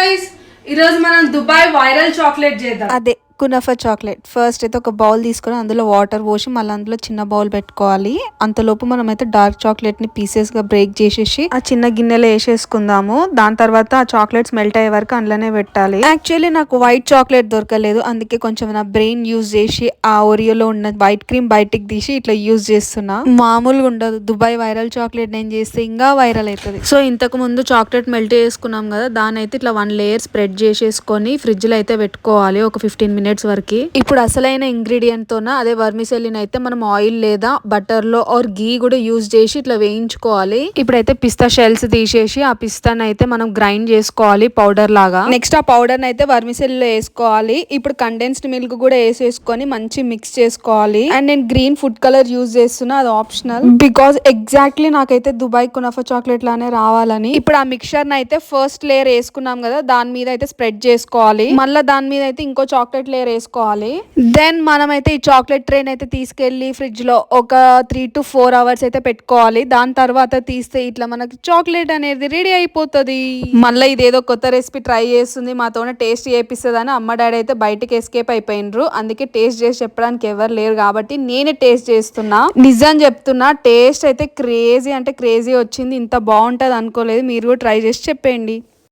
Guys ఈరోజు మనం Dubai viral chocolate చేద్దాం. అదే కునఫా చాక్లెట్. ఫస్ట్ అయితే ఒక బౌల్ తీసుకొని అందులో వాటర్ పోసి మళ్ళీ అందులో చిన్న బౌల్ పెట్టుకోవాలి. అంతలోపు మనం అయితే డార్క్ చాక్లెట్ ని పీసెస్ గా బ్రేక్ చేసేసి ఆ చిన్న గిన్నెలో వేసేసుకుందాము. దాని తర్వాత ఆ చాక్లెట్స్ మెల్ట్ అయ్యే వరకు అందులోనే పెట్టాలి. యాక్చువల్లీ నాకు వైట్ చాక్లెట్ దొరకలేదు, అందుకే కొంచెం నా బ్రెయిన్ యూజ్ చేసి ఆ ఓరియోలో ఉన్న వైట్ క్రీమ్ బయటికి తీసి ఇట్లా యూజ్ చేస్తున్నా. మామూలుగా ఉండదు, దుబాయ్ వైరల్ చాక్లెట్ నేను చేస్తే ఇంకా వైరల్ అవుతుంది. సో ఇంతకు ముందు చాక్లెట్ మెల్ట్ చేసుకున్నాం కదా, దాని అయితే ఇట్లా 1 లేయర్ స్ప్రెడ్ చేసేసుకొని ఫ్రిడ్జ్ లో అయితే పెట్టుకోవాలి ఒక 15 minutes వరకు. ఇప్పుడు అసలైన ఇంగ్రీడియంట్ తోన అదే వర్మిసెలిన్ అయితే మనం ఆయిల్ లేదా బటర్ లో ఆర్ గీ కూడా యూజ్ చేసి ఇట్లా వేయించుకోవాలి. ఇప్పుడైతే పిస్తా షెల్స్ తీసేసి ఆ పిస్తాను అయితే మనం గ్రైండ్ చేసుకోవాలి పౌడర్ లాగా. నెక్స్ట్ ఆ పౌడర్ అయితే వర్మిసెల్ లో వేసుకోవాలి. ఇప్పుడు కండెన్స్డ్ మిల్క్ కూడా వేసేసుకొని మంచి మిక్స్ చేసుకోవాలి. అండ్ నేను గ్రీన్ ఫుడ్ కలర్ యూజ్ చేస్తున్నా, అది ఆప్షనల్ బికాస్ ఎగ్జాక్ట్లీ నాకైతే దుబాయ్ కునఫా చాక్లెట్ లానే రావాలని. ఇప్పుడు ఆ మిక్చర్ అయితే ఫస్ట్ లేయర్ వేసుకున్నాం కదా, దాని మీద అయితే స్ప్రెడ్ చేసుకోవాలి. మళ్ళీ దాని మీద అయితే ఇంకో చాక్లెట్ లేయర్ వేసుకోవాలి. దెన్ మనమైతే ఈ చాక్లెట్ ట్రైన్ అయితే తీసుకెళ్లి ఫ్రిడ్జ్ లో ఒక 3 to 4 hours అయితే పెట్టుకోవాలి. దాని తర్వాత తీస్తే ఇట్లా మనకి చాక్లెట్ అనేది రెడీ అయిపోతుంది. మళ్ళీ ఇదేదో కొత్త రెసిపీ ట్రై చేస్తుంది, మాతోనే టేస్ట్ చేపిస్తుంది అని అమ్మ డాడీ అయితే బయటకి ఎస్కేప్ అయిపోయినరు. అందుకే టేస్ట్ చేసి చెప్పడానికి ఎవరు లేరు కాబట్టి నేనే టేస్ట్ చేస్తున్నా. నిజం చెప్తున్నా, టేస్ట్ అయితే క్రేజీ అంటే క్రేజీ వచ్చింది. ఇంత బాగుంటది అనుకోలేదు. మీరు కూడా ట్రై చేసి చెప్పండి.